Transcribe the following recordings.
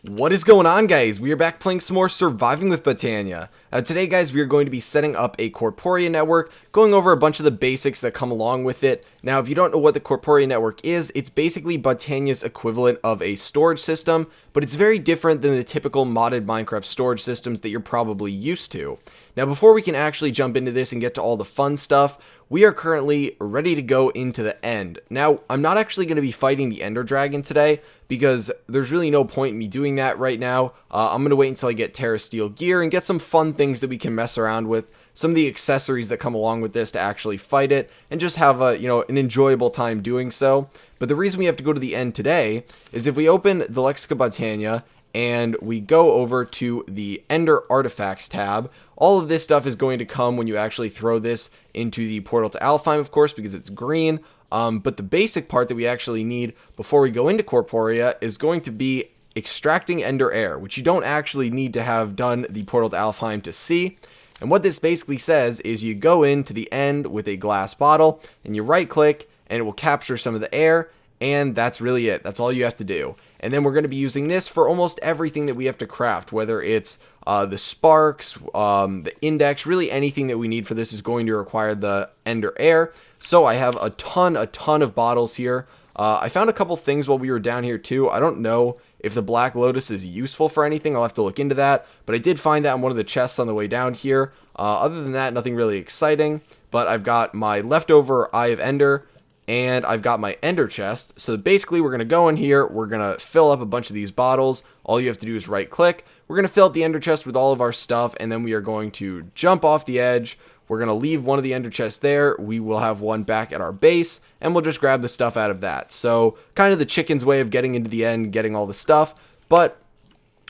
What is going on, guys? We are back playing some more Surviving with Botania. Today, guys, we are going to be setting up a Corporea network, going over a bunch of the basics that come along with it. Now, if you don't know what the Corporea network is, it's basically Botania's equivalent of a storage system, but it's very different than the typical modded Minecraft storage systems that you're probably used to. Now, before we can actually jump into this and get to all the fun stuff, we are currently ready to go into the end. Now, I'm not actually going to be fighting the Ender Dragon today, because there's really no point in me doing that right now. I'm going to wait until I get Terra Steel gear and get some fun things that we can mess around with, some of the accessories that come along with this to actually fight it, and just have a, an enjoyable time doing so. But the reason we have to go to the end today is if we open the Lexica Botania and we go over to the Ender Artifacts tab, all of this stuff is going to come when you actually throw this into the portal to Alfheim, of course, because it's green. But the basic part that we actually need before we go into Corporea is going to be extracting Ender Air, which you don't actually need to have done the portal to Alfheim to see. And what this basically says is you go into the end with a glass bottle and you right click and it will capture some of the air, and that's really it. That's all you have to do. And then we're going to be using this for almost everything that we have to craft, whether it's the sparks, the index, really anything that we need for this is going to require the Ender Air. So I have a ton of bottles here. I found a couple things while we were down here too. I don't know if the Black Lotus is useful for anything. I'll have to look into that. But I did find that in one of the chests on the way down here. Other than that, nothing really exciting. But I've got my leftover Eye of Ender, and I've got my Ender chest. So basically we're going to go in here, we're going to fill up a bunch of these bottles. All you have to do is right click. We're going to fill up the Ender chest with all of our stuff, and then we are going to jump off the edge. We're going to leave one of the Ender chests there. We will have one back at our base, and we'll just grab the stuff out of that. So kind of the chicken's way of getting into the end, getting all the stuff. But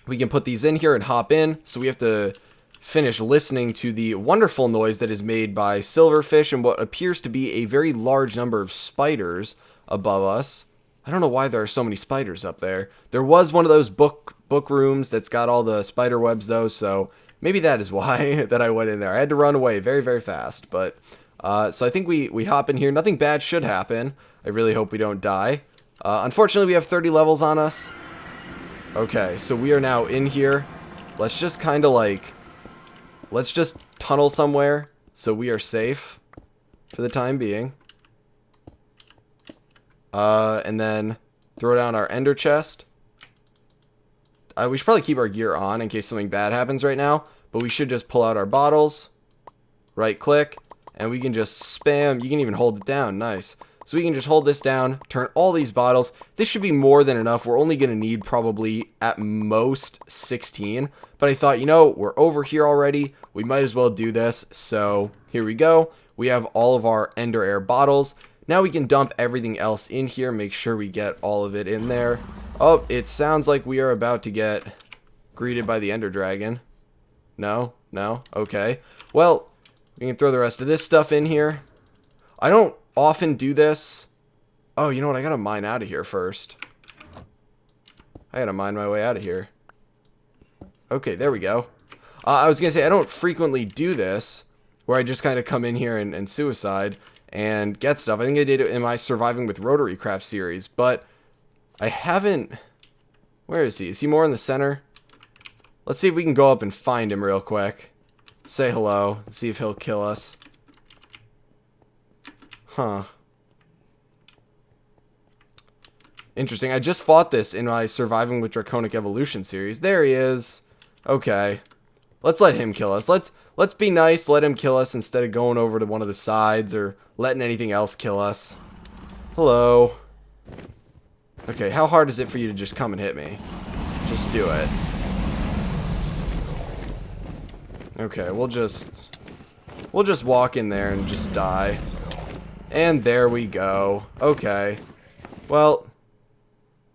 we can put these in here and hop in. So we have to finish listening to the wonderful noise that is made by silverfish and what appears to be a very large number of spiders above us. I don't know why there are so many spiders up there. There was one of those book rooms that's got all the spider webs though, so maybe that is why that I went in there. I had to run away very fast, but so I think we hop in here. Nothing bad should happen. I really hope we don't die. Unfortunately, we have 30 levels on us. Okay, so we are now in here. Let's just kind of like, let's just tunnel somewhere so we are safe for the time being. And then throw down our Ender chest. We should probably keep our gear on in case something bad happens right now, but we should just pull out our bottles, right click, and we can just spam. You can even hold it down. Nice. So we can just hold this down, turn all these bottles. This should be more than enough. We're only going to need probably at most 16, but I thought, we're over here already. We might as well do this. So here we go. We have all of our Ender Air bottles. Now we can dump everything else in here. Make sure we get all of it in there. Oh, it sounds like we are about to get greeted by the Ender Dragon. No? Okay. Well, we can throw the rest of this stuff in here. I don't often do this. Oh, you know what? I gotta mine out of here first. I gotta mine my way out of here. Okay, there we go. I was gonna say, I don't frequently do this, where I just kind of come in here and suicide and get stuff. I think I did it in my Surviving with Rotary Craft series, but I haven't. Where is he? Is he more in the center? Let's see if we can go up and find him real quick. Say hello. See if he'll kill us. Huh. Interesting. I just fought this in my Surviving with Draconic Evolution series. There he is. Okay. Let's let him kill us. Let's be nice. Let him kill us instead of going over to one of the sides or letting anything else kill us. Hello. Okay, how hard is it for you to just come and hit me? Just do it. Okay, we'll just walk in there and just die. And there we go. Okay. Well,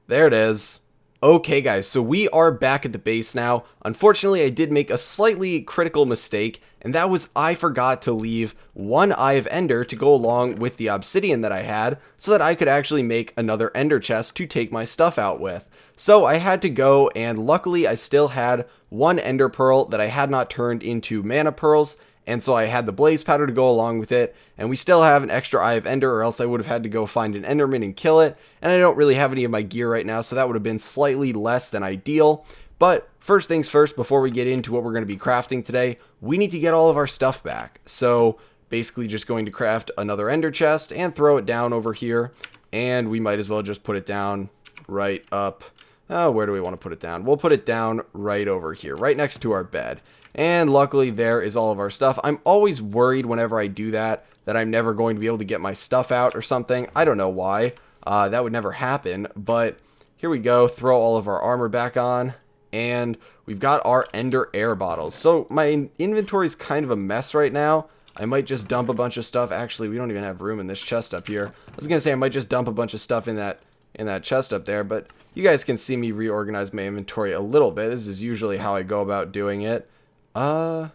there it is. Okay, guys, so we are back at the base now. Unfortunately, I did make a slightly critical mistake, and that was I forgot to leave one Eye of Ender to go along with the obsidian that I had, so that I could actually make another Ender chest to take my stuff out with. So I had to go, and luckily I still had one Ender Pearl that I had not turned into mana pearls, and so I had the blaze powder to go along with it, and we still have an extra Eye of Ender, or else I would have had to go find an Enderman and kill it, and I don't really have any of my gear right now, so that would have been slightly less than ideal. But first things first, before we get into what we're going to be crafting today, we need to get all of our stuff back. So basically just going to craft another ender chest and throw it down over here, and we might as well just put it down right up. Oh, where do we want to put it down? We'll put it down right over here, right next to our bed. And luckily there is all of our stuff. I'm always worried whenever I do that I'm never going to be able to get my stuff out or something. I don't know why. That would never happen, but here we go. Throw all of our armor back on, and we've got our ender air bottles. So my inventory is kind of a mess right now. I might just dump a bunch of stuff. Actually, we don't even have room in this chest up here. I was gonna say I might just dump a bunch of stuff in that chest up there, but you guys can see me reorganize my inventory a little bit. This is usually how I go about doing it. There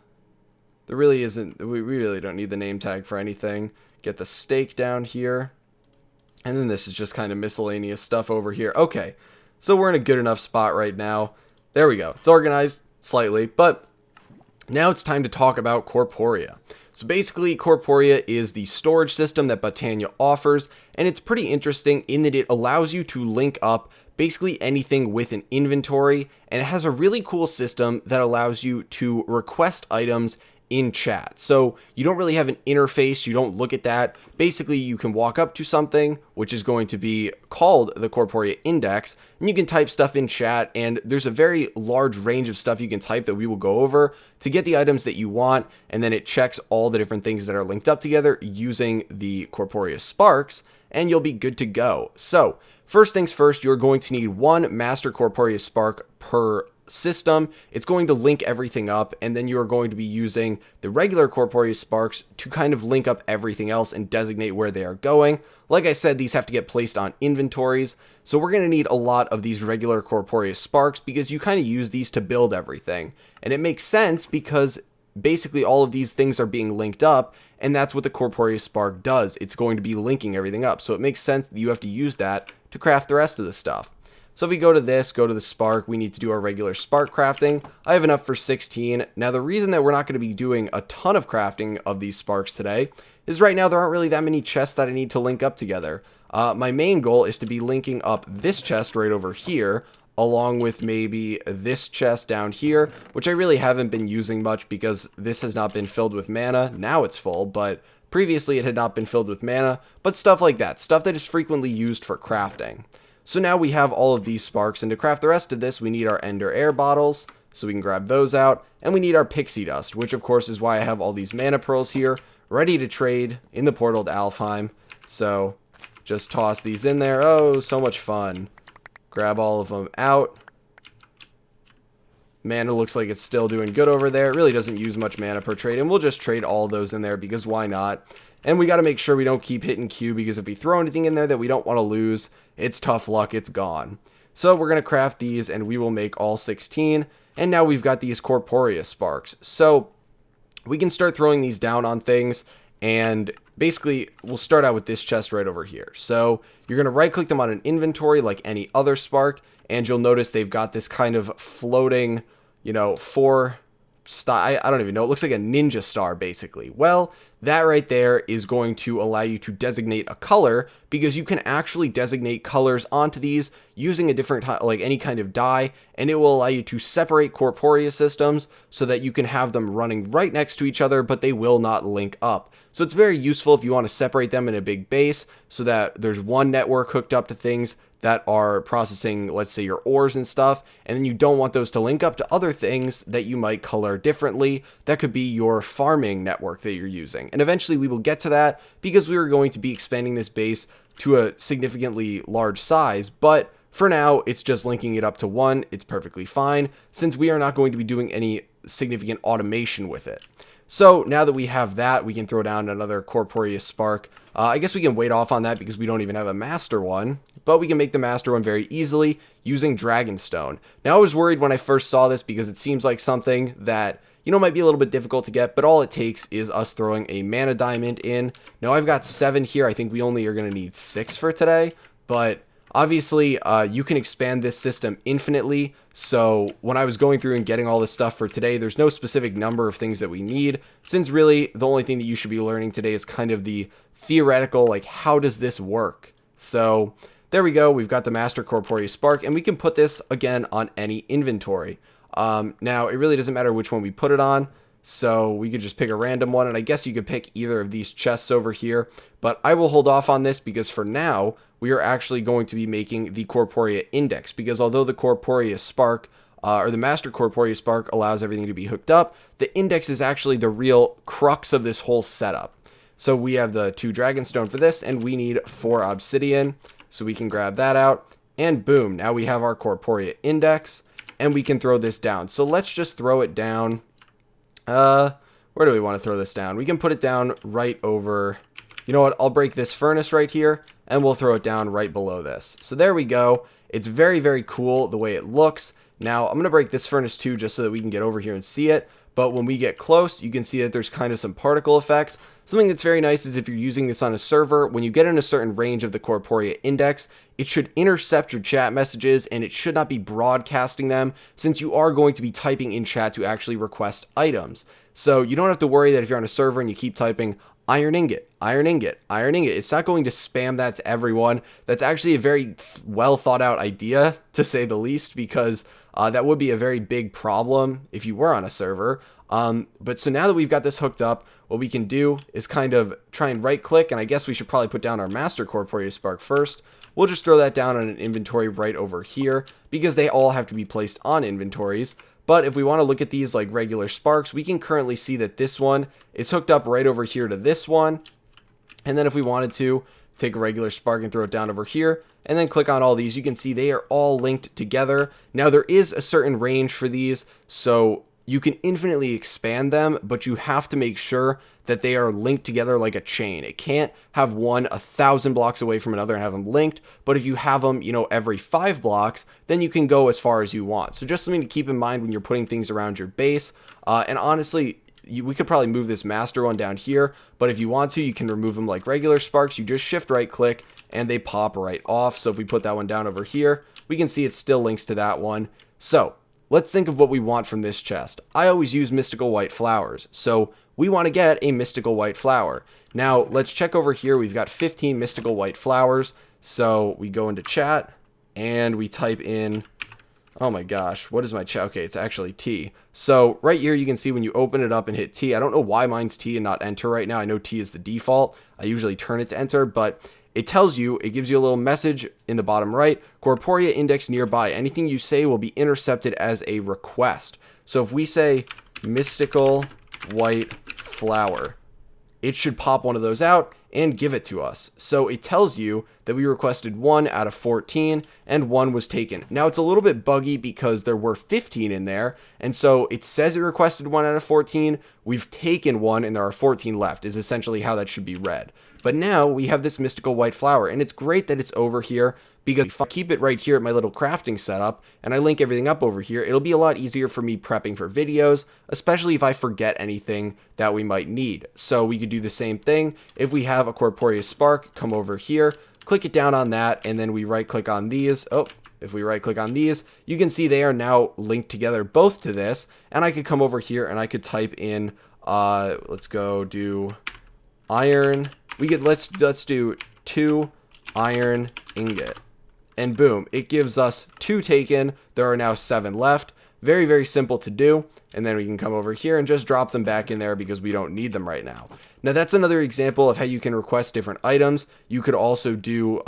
really isn't, we really don't need the name tag for anything. Get the steak down here. And then this is just kind of miscellaneous stuff over here. Okay, so we're in a good enough spot right now. There we go. It's organized slightly, but now it's time to talk about Corporea. So basically, Corporea is the storage system that Botania offers, and it's pretty interesting in that it allows you to link up basically anything with an inventory, and it has a really cool system that allows you to request items in chat. So you don't really have an interface, you don't look at that. Basically, you can walk up to something, which is going to be called the Corporea index, and you can type stuff in chat, and there's a very large range of stuff you can type that we will go over to get the items that you want, and then it checks all the different things that are linked up together using the Corporea sparks, and you'll be good to go. So first things first, you're going to need one master Corporea spark per system. It's going to link everything up, and then you're going to be using the regular Corporea sparks to kind of link up everything else and designate where they are going. Like I said, these have to get placed on inventories, so we're going to need a lot of these regular Corporea sparks because you kind of use these to build everything. And it makes sense because basically all of these things are being linked up, and that's what the Corporea spark does. It's going to be linking everything up, so it makes sense that you have to use that to craft the rest of the stuff. So if we go to this, go to the spark, we need to do our regular spark crafting. I have enough for 16. Now the reason that we're not going to be doing a ton of crafting of these sparks today is right now there aren't really that many chests that I need to link up together. My main goal is to be linking up this chest right over here, along with maybe this chest down here, which I really haven't been using much because this has not been filled with mana. Now it's full, but previously it had not been filled with mana, but stuff like that, stuff that is frequently used for crafting. So now we have all of these sparks, and to craft the rest of this, we need our ender air bottles, so we can grab those out, and we need our pixie dust, which of course is why I have all these mana pearls here, ready to trade in the portal to Alfheim. So just toss these in there. Oh, so much fun. Grab all of them out. Mana looks like it's still doing good over there. It really doesn't use much mana per trade, and we'll just trade all those in there because why not? And we got to make sure we don't keep hitting Q, because if we throw anything in there that we don't want to lose, it's tough luck, it's gone. So we're going to craft these, and we will make all 16. And now we've got these Corporea sparks. So we can start throwing these down on things, and basically we'll start out with this chest right over here. So you're going to right click them on an inventory like any other spark, and you'll notice they've got this kind of floating, four star. I don't even know. It looks like a ninja star, basically. Well, that right there is going to allow you to designate a color, because you can actually designate colors onto these using a different, like any kind of dye, and it will allow you to separate Corporea systems so that you can have them running right next to each other, but they will not link up. So it's very useful if you want to separate them in a big base so that there's one network hooked up to things that are processing, let's say, your ores and stuff, and then you don't want those to link up to other things that you might color differently. That could be your farming network that you're using. And eventually we will get to that, because we are going to be expanding this base to a significantly large size, but for now, it's just linking it up to one. It's perfectly fine, since we are not going to be doing any significant automation with it. So now that we have that, we can throw down another Corporea spark. I guess we can wait off on that because we don't even have a master one, but we can make the master one very easily using Dragonstone. Now I was worried when I first saw this because it seems like something that, might be a little bit difficult to get, but all it takes is us throwing a mana diamond in. Now I've got 7 here. I think we only are going to need 6 for today, but Obviously, you can expand this system infinitely. So when I was going through and getting all this stuff for today, there's no specific number of things that we need, since really the only thing that you should be learning today is kind of the theoretical, like, how does this work? So there we go. We've got the master Corporea Spark, and we can put this again on any inventory. Now, it really doesn't matter which one we put it on. So we could just pick a random one, and I guess you could pick either of these chests over here, but I will hold off on this because for now, we are actually going to be making the Corporea Index, because although the Corporea Spark, or the Master Corporea Spark allows everything to be hooked up, the Index is actually the real crux of this whole setup. So we have the 2 Dragonstone for this, and we need 4 Obsidian, so we can grab that out, and boom, now we have our Corporea Index, and we can throw this down. So let's just throw it down. Where do we want to throw this down? We can put it down right over, you know what, I'll break this furnace right here, and we'll throw it down right below this. So there we go. It's very, very cool the way it looks. Now, I'm going to break this furnace too, just so that we can get over here and see it. But when we get close, you can see that there's kind of some particle effects. Something that's very nice is if you're using this on a server, when you get in a certain range of the Corporea Index, it should intercept your chat messages and it should not be broadcasting them, since you are going to be typing in chat to actually request items. So you don't have to worry that if you're on a server and you keep typing iron ingot, iron ingot, iron ingot, it's not going to spam that to everyone. That's actually a very well thought out idea, to say the least, because that would be a very big problem if you were on a server. But so now that we've got this hooked up, what we can do is kind of try and right click, and I guess we should probably put down our master Corporea Spark first. We'll just throw that down on an inventory right over here, because they all have to be placed on inventories. But if we want to look at these like regular sparks, we can currently see that this one is hooked up right over here to this one. And then if we wanted to take a regular spark and throw it down over here, and then click on all these, you can see they are all linked together. Now there is a certain range for these, so you can infinitely expand them, but you have to make sure that they are linked together like a chain. It can't have one 1,000 blocks away from another and have them linked, but if you have them, you know, every 5 blocks, then you can go as far as you want. So just something to keep in mind when you're putting things around your base. And honestly, we could probably move this master one down here, but if you want to, you can remove them like regular sparks. You just shift right click and they pop right off. So if we put that one down over here, we can see it still links to that one. So let's think of what we want from this chest. I always use mystical white flowers, so we want to get a mystical white flower. Now let's check over here. We've got 15 mystical white flowers. So we go into chat and we type in, oh my gosh, what is my chat? Okay, it's actually T. So right here you can see when you open it up and hit T, I don't know why mine's T and not enter right now. I know T is the default. I usually turn it to enter, but it tells you, it gives you a little message in the bottom right, Corporea Index nearby. Anything you say will be intercepted as a request. So if we say mystical white flower, it should pop one of those out and give it to us. So it tells you that we requested 1 out of 14 and 1 was taken. Now it's a little bit buggy because there were 15 in there, and so it says it requested 1 out of 14. We've taken 1 and there are 14 left is essentially how that should be read. But now we have this mystical white flower, and it's great that it's over here, because if I keep it right here at my little crafting setup and I link everything up over here, it'll be a lot easier for me prepping for videos, especially if I forget anything that we might need. So we could do the same thing. If we have a Corporea Spark, come over here, click it down on that, and then we right click on these. Oh, if we right click on these, you can see they are now linked together both to this, and I could come over here and I could type in, let's go do iron. Let's do 2 iron ingot. And boom, it gives us 2 taken. There are now 7 left. Very, very simple to do. And then we can come over here and just drop them back in there because we don't need them right now. Now that's another example of how you can request different items. You could also do,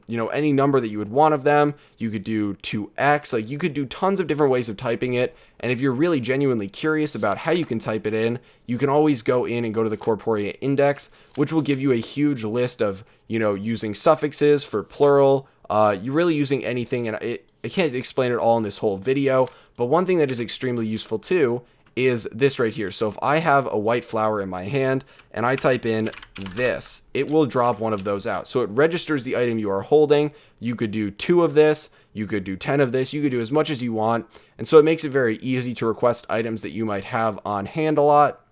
you know, any number that you would want of them. You could do 2x, like you could do tons of different ways of typing it. And if you're really genuinely curious about how you can type it in, you can always go in and go to the Corporea Index, which will give you a huge list of, you know, using suffixes for plural. You're really using anything, and I can't explain it all in this whole video, but one thing that is extremely useful too is this right here. So if I have a white flower in my hand and I type in this, it will drop one of those out. So it registers the item you are holding. You could do 2 of this, you could do 10 of this, you could do as much as you want. And so it makes it very easy to request items that you might have on hand a lot.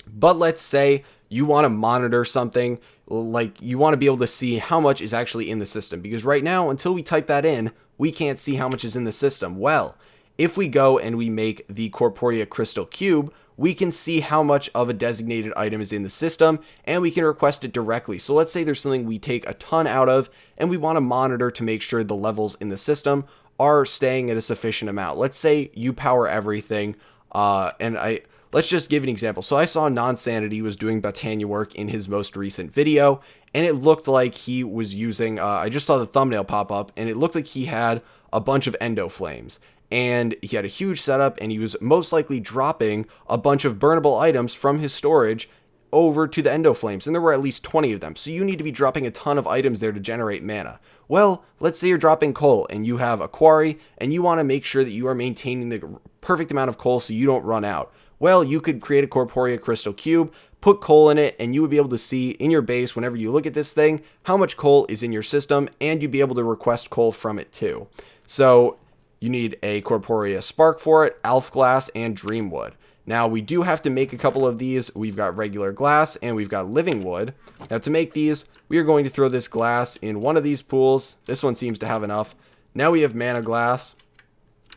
But let's say you want to monitor something, like you want to be able to see how much is actually in the system, because right now, until we type that in, we can't see how much is in the system. Well, if we go and we make the Corporea crystal cube, we can see how much of a designated item is in the system, and we can request it directly. So let's say there's something we take a ton out of, and we want to monitor to make sure the levels in the system are staying at a sufficient amount. Let's say you power everything, let's just give an example. So I saw Non-Sanity was doing Botania work in his most recent video, and it looked like he was using, I just saw the thumbnail pop up, and it looked like he had a bunch of endo flames. And he had a huge setup, and he was most likely dropping a bunch of burnable items from his storage over to the endo flames, and there were at least 20 of them. So you need to be dropping a ton of items there to generate mana. Well, let's say you're dropping coal and you have a quarry, and you want to make sure that you are maintaining the perfect amount of coal so you don't run out. Well, you could create a Corporea crystal cube, put coal in it, and you would be able to see in your base whenever you look at this thing how much coal is in your system, and you'd be able to request coal from it too. So you need a Corporea spark for it, Alf glass, and Dreamwood. Now, we do have to make a couple of these. We've got regular glass, and we've got living wood. Now, to make these, we are going to throw this glass in one of these pools. This one seems to have enough. Now we have mana glass,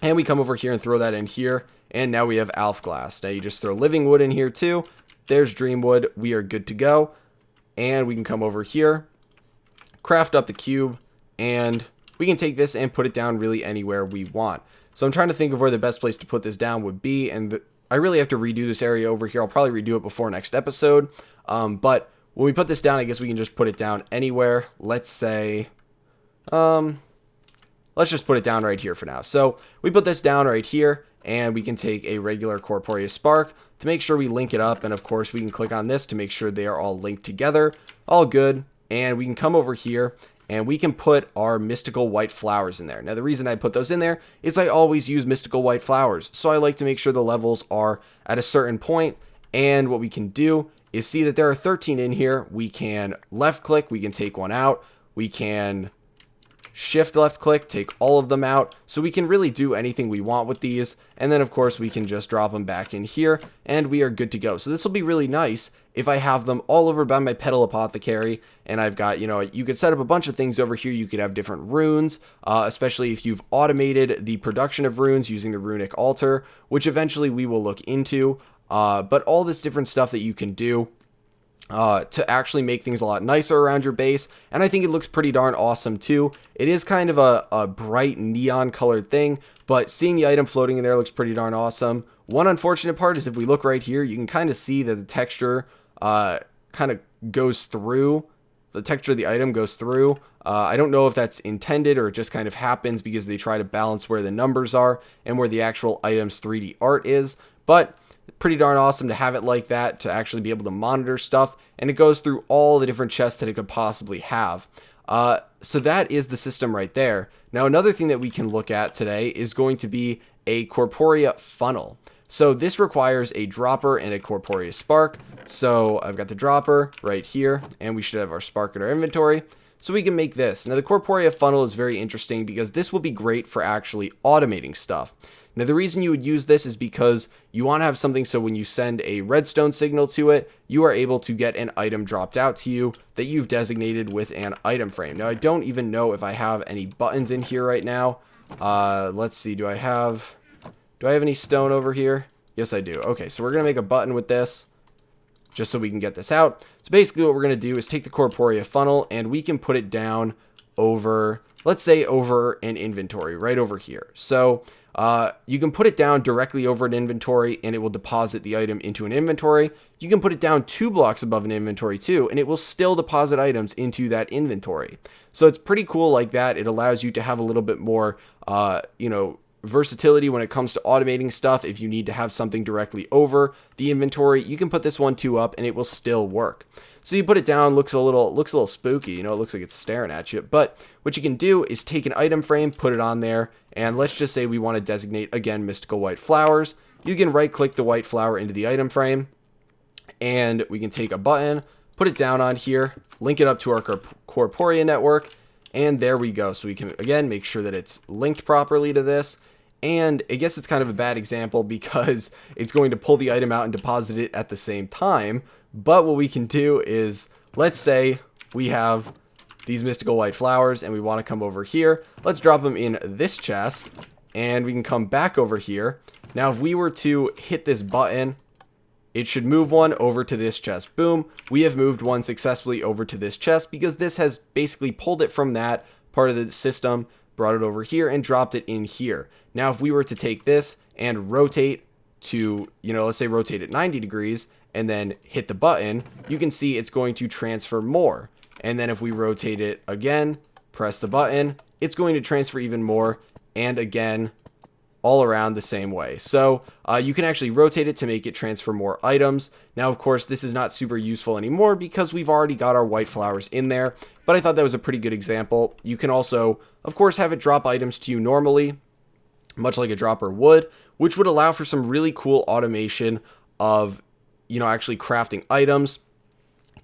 and we come over here and throw that in here, and now we have Alf glass. Now, you just throw living wood in here too. There's Dreamwood. We are good to go, and we can come over here, craft up the cube, and we can take this and put it down really anywhere we want. So I'm trying to think of where the best place to put this down would be, and I really have to redo this area over here. I'll probably redo it before next episode, but when we put this down, I guess we can just put it down anywhere. Let's say, let's just put it down right here for now. So we put this down right here, and we can take a regular Corporea spark to make sure we link it up, and of course we can click on this to make sure they are all linked together. All good, and we can come over here, and we can put our mystical white flowers in there. Now, the reason I put those in there is I always use mystical white flowers. So I like to make sure the levels are at a certain point. And what we can do is see that there are 13 in here. We can left click, we can take one out. We can shift left click, take all of them out. So we can really do anything we want with these. And then, of course, we can just drop them back in here, and we are good to go. So this will be really nice if I have them all over by my Petal Apothecary, and I've got, you could set up a bunch of things over here. You could have different runes, especially if you've automated the production of runes using the runic altar, which eventually we will look into, but all this different stuff that you can do to actually make things a lot nicer around your base, and I think it looks pretty darn awesome too. It is kind of a bright neon colored thing, but seeing the item floating in there looks pretty darn awesome. One unfortunate part is if we look right here, you can kind of see that the texture kind of goes through. The texture of the item goes through. I don't know if that's intended or it just kind of happens because they try to balance where the numbers are and where the actual item's 3D art is, but pretty darn awesome to have it like that, to actually be able to monitor stuff, and it goes through all the different chests that it could possibly have. So that is the system right there. Now, another thing that we can look at today is going to be a Corporea funnel. So this requires a dropper and a Corporea spark. So I've got the dropper right here, and we should have our spark in our inventory. So we can make this. Now, the Corporea funnel is very interesting because this will be great for actually automating stuff. Now, the reason you would use this is because you want to have something so when you send a redstone signal to it, you are able to get an item dropped out to you that you've designated with an item frame. Now, I don't even know if I have any buttons in here right now. Let's see, do I have any stone over here? Yes, I do. Okay, so we're going to make a button with this just so we can get this out. So basically what we're going to do is take the Corporea funnel, and we can put it down over, let's say over an inventory right over here. So you can put it down directly over an inventory, and it will deposit the item into an inventory. You can put it down 2 blocks above an inventory too, and it will still deposit items into that inventory. So it's pretty cool like that. It allows you to have a little bit more, versatility when it comes to automating stuff. If you need to have something directly over the inventory, you can put this 1-2 up, and it will still work. So you put it down, looks a little spooky, it looks like it's staring at you. But what you can do is take an item frame, put it on there, and let's just say we want to designate, again, mystical white flowers. You can right click the white flower into the item frame, and we can take a button, put it down on here, link it up to our Corporea network, and there we go. So we can, again, make sure that it's linked properly to this. And I guess it's kind of a bad example because it's going to pull the item out and deposit it at the same time. But what we can do is, let's say we have these mystical white flowers and we want to come over here. Let's drop them in this chest and we can come back over here. Now, if we were to hit this button, it should move one over to this chest. Boom. We have moved one successfully over to this chest because this has basically pulled it from that part of the system, brought it over here and dropped it in here. Now, if we were to take this and rotate to, let's say rotate it 90 degrees and then hit the button, you can see it's going to transfer more. And then if we rotate it again, press the button, it's going to transfer even more. And again, all around the same way. So you can actually rotate it to make it transfer more items. Now, of course, this is not super useful anymore because we've already got our white flowers in there, but I thought that was a pretty good example. You can also, of course, have it drop items to you normally, much like a dropper would, which would allow for some really cool automation of, actually crafting items.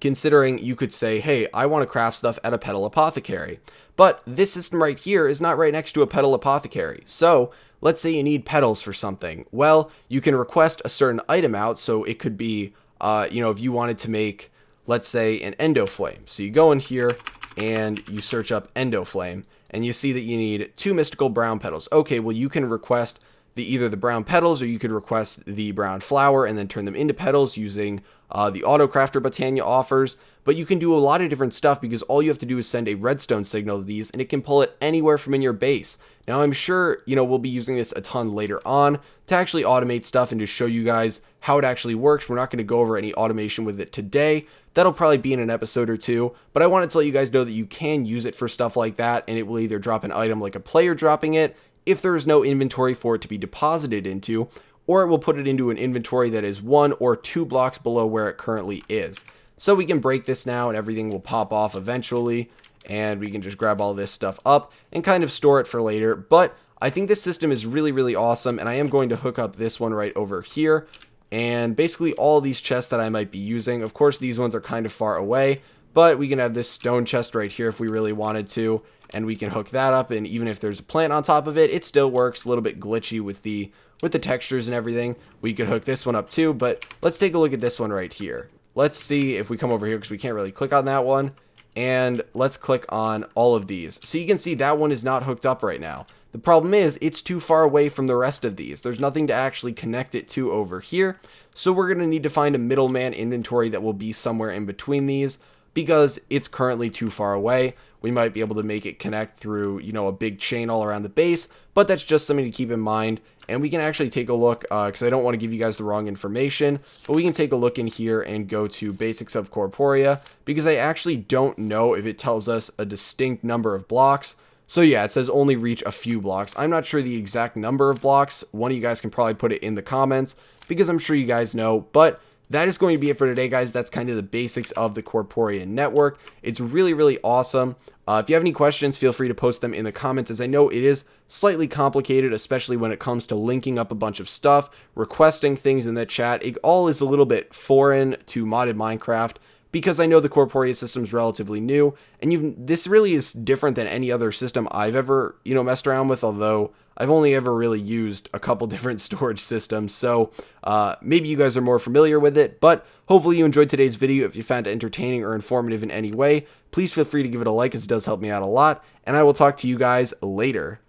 Considering you could say, hey, I want to craft stuff at a petal apothecary, but this system right here is not right next to a petal apothecary. So let's say you need petals for something. Well, you can request a certain item out. So it could be, if you wanted to make, let's say, an endo flame. So you go in here and you search up endo flame and you see that you need 2 mystical brown petals. Okay, well, you can request either the brown petals or you could request the brown flower and then turn them into petals using the auto crafter Botania offers. But you can do a lot of different stuff because all you have to do is send a redstone signal to these and it can pull it anywhere from in your base. Now, I'm sure, we'll be using this a ton later on to actually automate stuff and to show you guys how it actually works. We're not going to go over any automation with it today. That'll probably be in an episode or two, but I wanted to let you guys know that you can use it for stuff like that, and it will either drop an item like a player dropping it if there is no inventory for it to be deposited into, or it will put it into an inventory that is 1 or 2 blocks below where it currently is. So we can break this now and everything will pop off eventually, and we can just grab all this stuff up and kind of store it for later. But I think this system is really, really awesome, and I am going to hook up this one right over here, and basically all these chests that I might be using. Of course, these ones are kind of far away, but we can have this stone chest right here if we really wanted to, and we can hook that up, and even if there's a plant on top of it, it still works. A little bit glitchy with the textures and everything. We could hook this one up too, but let's take a look at this one right here. Let's see if we come over here because we can't really click on that one, and let's click on all of these. So you can see that one is not hooked up right now. The problem is it's too far away from the rest of these. There's nothing to actually connect it to over here. So we're going to need to find a middleman inventory that will be somewhere in between these because it's currently too far away. We might be able to make it connect through, a big chain all around the base, but that's just something to keep in mind. And we can actually take a look, because I don't want to give you guys the wrong information, but we can take a look in here and go to Basics of Corporea, because I actually don't know if it tells us a distinct number of blocks. So yeah, it says only reach a few blocks. I'm not sure the exact number of blocks. One of you guys can probably put it in the comments, because I'm sure you guys know, but that is going to be it for today, guys. That's kind of the basics of the Corporea network. It's really, really awesome. If you have any questions, feel free to post them in the comments, as I know it is slightly complicated, especially when it comes to linking up a bunch of stuff, requesting things in the chat. It all is a little bit foreign to modded Minecraft, because I know the Corporea system is relatively new, and this really is different than any other system I've ever, messed around with, although I've only ever really used a couple different storage systems, so maybe you guys are more familiar with it, but hopefully you enjoyed today's video. If you found it entertaining or informative in any way, please feel free to give it a like, as it does help me out a lot, and I will talk to you guys later.